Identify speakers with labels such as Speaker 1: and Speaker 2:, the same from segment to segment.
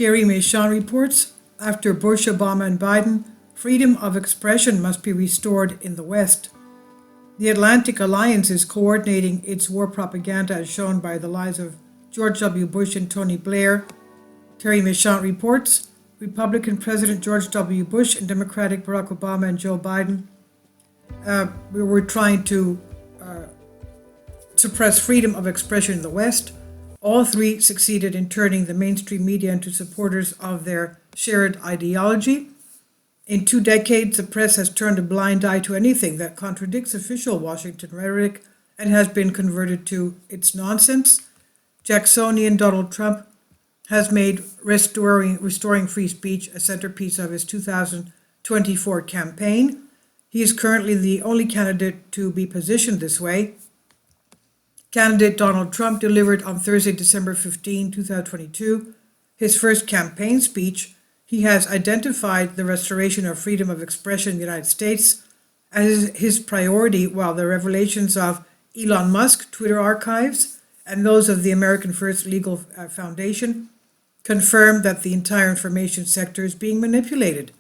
Speaker 1: Thierry Meychan reports, after Bush, Obama, and Biden, freedom of expression must be restored in the West. The Atlantic Alliance is coordinating its war propaganda as shown by the lies of George W. Bush and Tony Blair. Thierry Meychan reports, Republican President George W. Bush and Democratic Barack Obama and Joe Biden were trying to suppress freedom of expression in the West. All three succeeded in turning the mainstream media into supporters of their shared ideology. In 2 decades, the press has turned a blind eye to anything that contradicts official Washington rhetoric and has been converted to its nonsense. Jacksonian Donald Trump has made restoring free speech a centerpiece of his 2024 campaign. He is currently the only candidate to be positioned this way. Candidate Donald Trump delivered on Thursday, December 15, 2022, his first campaign speech. He has identified the restoration of freedom of expression in the United States as his priority, while the revelations of Elon Musk Twitter archives and those of the American First Legal Foundation confirm that the entire information sector is being manipulated.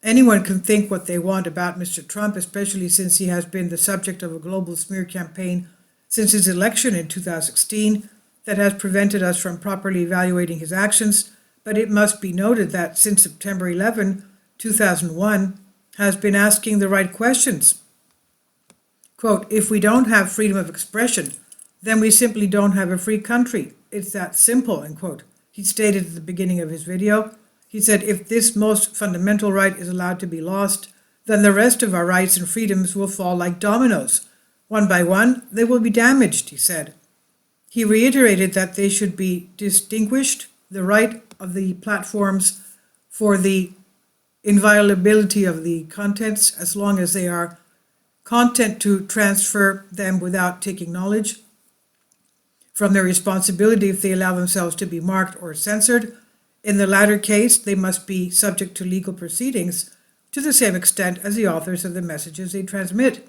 Speaker 1: Anyone can think what they want about Mr. Trump, especially since he has been the subject of a global smear campaign since his election in 2016 that has prevented us from properly evaluating his actions. But it must be noted that since September 11, 2001, has been asking the right questions. Quote, if we don't have freedom of expression, then we simply don't have a free country. It's that simple, end quote. He stated at the beginning of his video. He said, if this most fundamental right is allowed to be lost, then the rest of our rights and freedoms will fall like dominoes. One by one, they will be damaged, he said. He reiterated that they should be distinguished, the right of the platforms for the inviolability of the contents as long as they are content to transfer them without taking knowledge from their responsibility if they allow themselves to be marked or censored. In the latter case, they must be subject to legal proceedings to the same extent as the authors of the messages they transmit.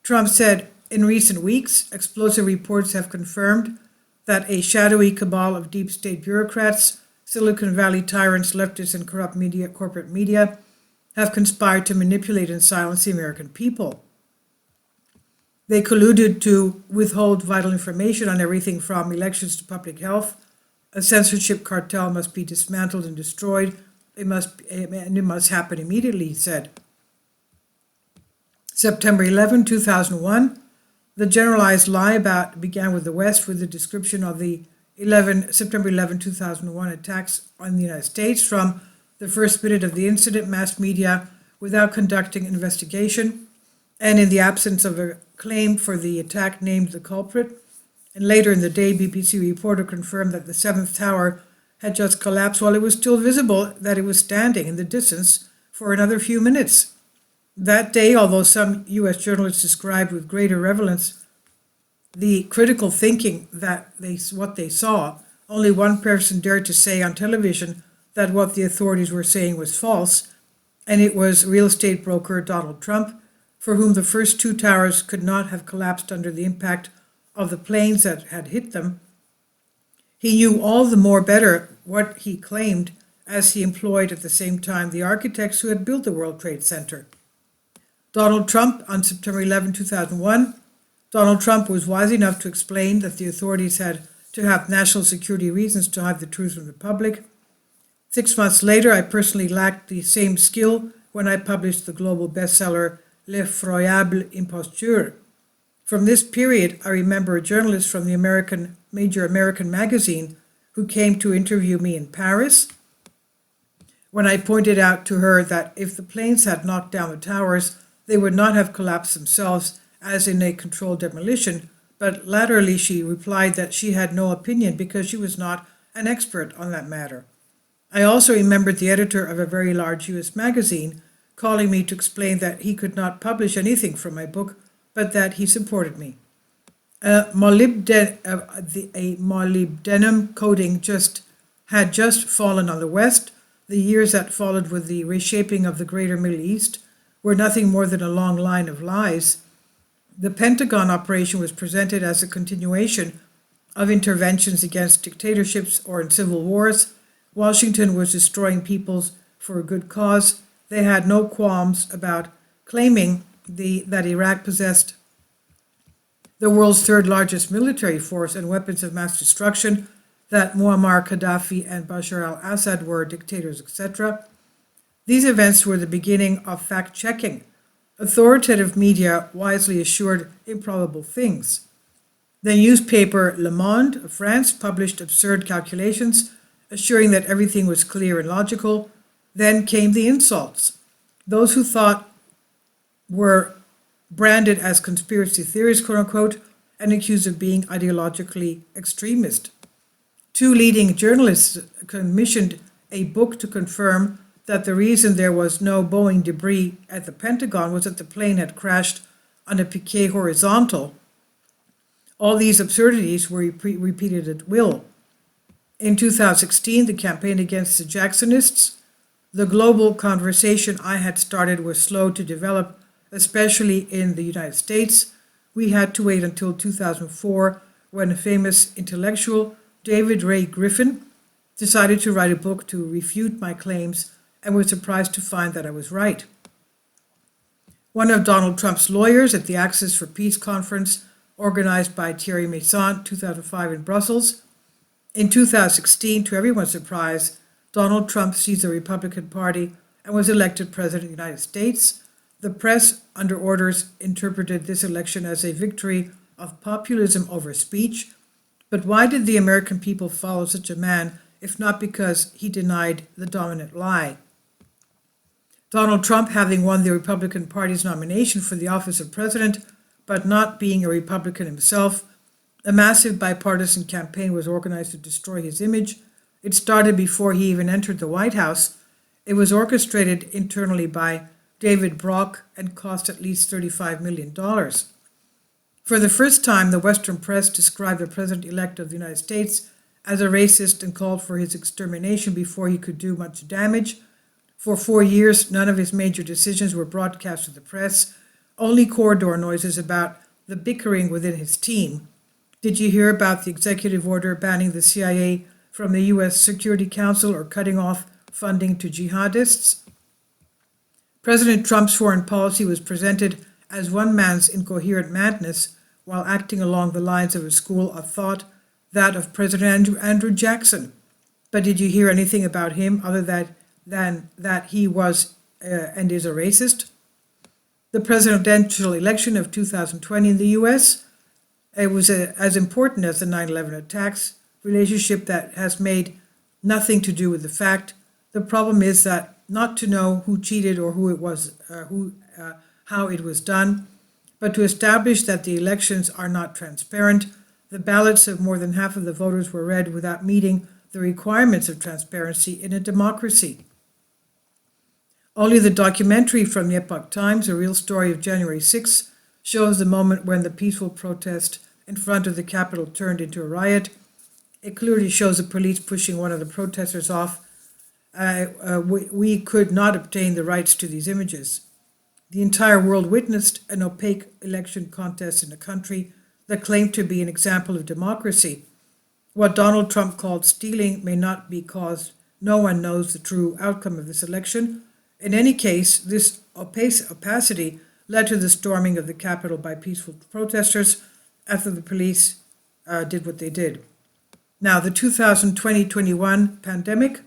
Speaker 1: Trump said, in recent weeks, explosive reports have confirmed that a shadowy cabal of deep state bureaucrats, Silicon Valley tyrants, leftists, and corporate media have conspired to manipulate and silence the American people. They colluded to withhold vital information on everything from elections to public health. A censorship cartel must be dismantled and destroyed. It must happen immediately, he said. September 11, 2001, the generalized lie began with the West with the description of the September 11, 2001 attacks on the United States. From the first minute of the incident, mass media, without conducting investigation, and in the absence of a claim for the attack, named the culprit. And later in the day, BBC reporter confirmed that the 7th tower had just collapsed while it was still visible that it was standing in the distance for another few minutes. That day, although some U.S. journalists described with greater relevance the critical thinking that what they saw, only one person dared to say on television that what the authorities were saying was false, and it was real estate broker Donald Trump, for whom the first 2 towers could not have collapsed under the impact of the planes that had hit them. He knew all the more better what he claimed, as he employed at the same time the architects who had built the World Trade Center. Donald Trump, on September 11, 2001, Donald Trump was wise enough to explain that the authorities had to have national security reasons to hide the truth from the public. 6 months later, I personally lacked the same skill when I published the global bestseller L'effroyable imposture. From this period, I remember a journalist from the major American magazine who came to interview me in Paris. When I pointed out to her that if the planes had knocked down the towers, they would not have collapsed themselves as in a controlled demolition, but latterly she replied that she had no opinion because she was not an expert on that matter. I also remembered the editor of a very large U.S. magazine calling me to explain that he could not publish anything from my book, but that he supported me. A molybdenum coating had just fallen on the West. The years that followed with the reshaping of the greater Middle East were nothing more than a long line of lies. The Pentagon operation was presented as a continuation of interventions against dictatorships or in civil wars, Washington was destroying peoples for a good cause, they had no qualms about claiming that Iraq possessed the world's third largest military force and weapons of mass destruction, that Muammar Gaddafi and Bashar al-Assad were dictators, etc. These events were the beginning of fact-checking. Authoritative media wisely assured improbable things. The newspaper Le Monde of France published absurd calculations, assuring that everything was clear and logical. Then came the insults. Those who thought were branded as conspiracy theorists, quote unquote, and accused of being ideologically extremist. Two leading journalists commissioned a book to confirm that the reason there was no Boeing debris at the Pentagon was that the plane had crashed on a piqué horizontal. All these absurdities were repeated at will. In 2016, the campaign against the Jacksonists, the global conversation I had started was slow to develop, especially in the United States. We had to wait until 2004 when a famous intellectual, David Ray Griffin, decided to write a book to refute my claims and was surprised to find that I was right. One of Donald Trump's lawyers at the Access for Peace conference organized by Thierry Meychan, 2005 in Brussels. In 2016, to everyone's surprise, Donald Trump seized the Republican Party and was elected President of the United States. The press, under orders, interpreted this election as a victory of populism over speech. But why did the American people follow such a man, if not because he denied the dominant lie? Donald Trump, having won the Republican Party's nomination for the office of president, but not being a Republican himself, a massive bipartisan campaign was organized to destroy his image. It started before he even entered the White House. It was orchestrated internally by David Brock and cost at least $35 million. For the first time, the Western press described the president-elect of the United States as a racist and called for his extermination before he could do much damage. For 4 years, none of his major decisions were broadcast to the press, only corridor noises about the bickering within his team. Did you hear about the executive order banning the CIA from the U.S. Security Council or cutting off funding to jihadists? President Trump's foreign policy was presented as one man's incoherent madness while acting along the lines of a school of thought, that of President Andrew Jackson. But did you hear anything about him other than that he was and is a racist? The presidential election of 2020 in the U.S., it was as important as the 9/11 attacks, relationship that has made nothing to do with the fact. The problem is that not to know who cheated or who it was, how it was done, but to establish that the elections are not transparent. The ballots of more than half of the voters were read without meeting the requirements of transparency in a democracy. Only the documentary from the Epoch Times, A Real Story of January 6, shows the moment when the peaceful protest in front of the Capitol turned into a riot. It clearly shows the police pushing one of the protesters off. We could not obtain the rights to these images. The entire world witnessed an opaque election contest in a country that claimed to be an example of democracy. What Donald Trump called stealing may not be caused. No one knows the true outcome of this election. In any case, this opacity led to the storming of the Capitol by peaceful protesters after the police did what they did. Now, the 2020-21 pandemic.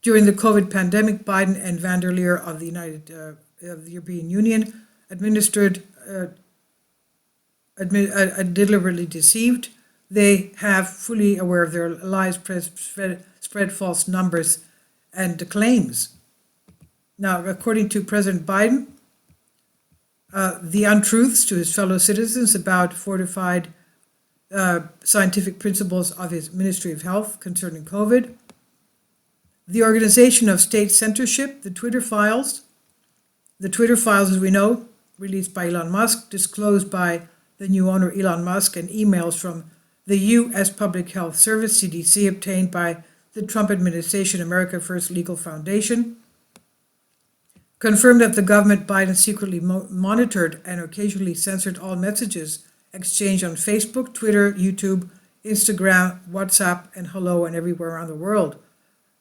Speaker 1: During the COVID pandemic, Biden and van der Leer of the European Union deliberately deceived. They have fully aware of their lies, spread false numbers and claims. Now, according to President Biden, the untruths to his fellow citizens about fortified scientific principles of his Ministry of Health concerning COVID, the organization of state censorship, the Twitter files, as we know, released by Elon Musk, disclosed by the new owner Elon Musk, and emails from the U.S. Public Health Service, CDC, obtained by the Trump administration America First Legal Foundation, confirmed that the government Biden secretly monitored and occasionally censored all messages exchanged on Facebook, Twitter, YouTube, Instagram, WhatsApp, and Hello, and everywhere around the world.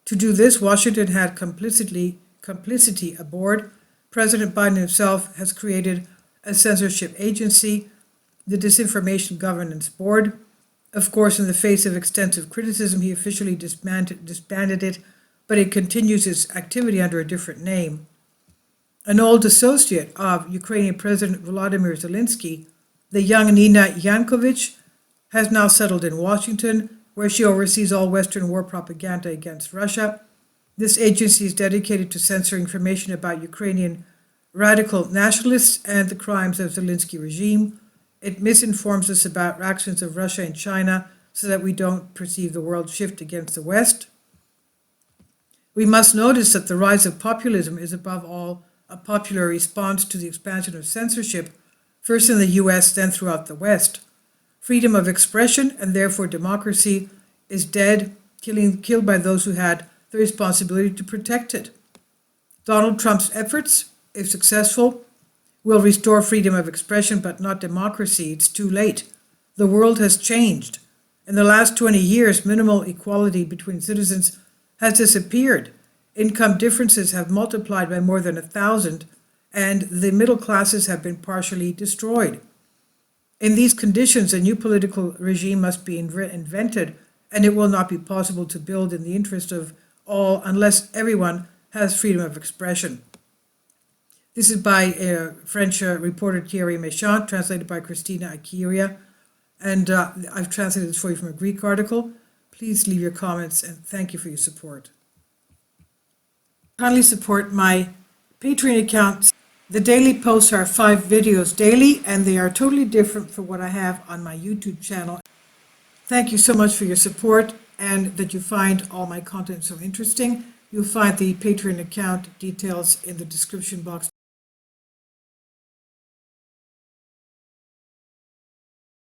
Speaker 1: To do this, Washington had complicity aboard. President Biden himself has created a censorship agency, the Disinformation Governance Board. Of course, in the face of extensive criticism, he officially disbanded it, but it continues its activity under a different name. An old associate of Ukrainian President Volodymyr Zelensky, the young Nina Yankovich, has now settled in Washington, where she oversees all Western war propaganda against Russia. This agency is dedicated to censoring information about Ukrainian radical nationalists and the crimes of the Zelensky regime. It misinforms us about actions of Russia and China so that we don't perceive the world shift against the West. We must notice that the rise of populism is above all a popular response to the expansion of censorship, first in the US, then throughout the West. Freedom of expression, and therefore democracy, is dead, killed by those who had the responsibility to protect it. Donald Trump's efforts, if successful, will restore freedom of expression, but not democracy. It's too late. The world has changed. In the last 20 years, minimal equality between citizens has disappeared. Income differences have multiplied by more than 1,000, and the middle classes have been partially destroyed. In these conditions, a new political regime must be invented, and it will not be possible to build in the interest of all unless everyone has freedom of expression. This is by French reporter Thierry Meychan, translated by Christina Akiria, and I've translated this for you from a Greek article. Please leave your comments, and thank you for your support. Kindly support my Patreon account. The daily posts are 5 videos daily, and they are totally different from what I have on my YouTube channel. Thank you so much for your support, and that you find all my content so interesting. You'll find the Patreon account details in the description box.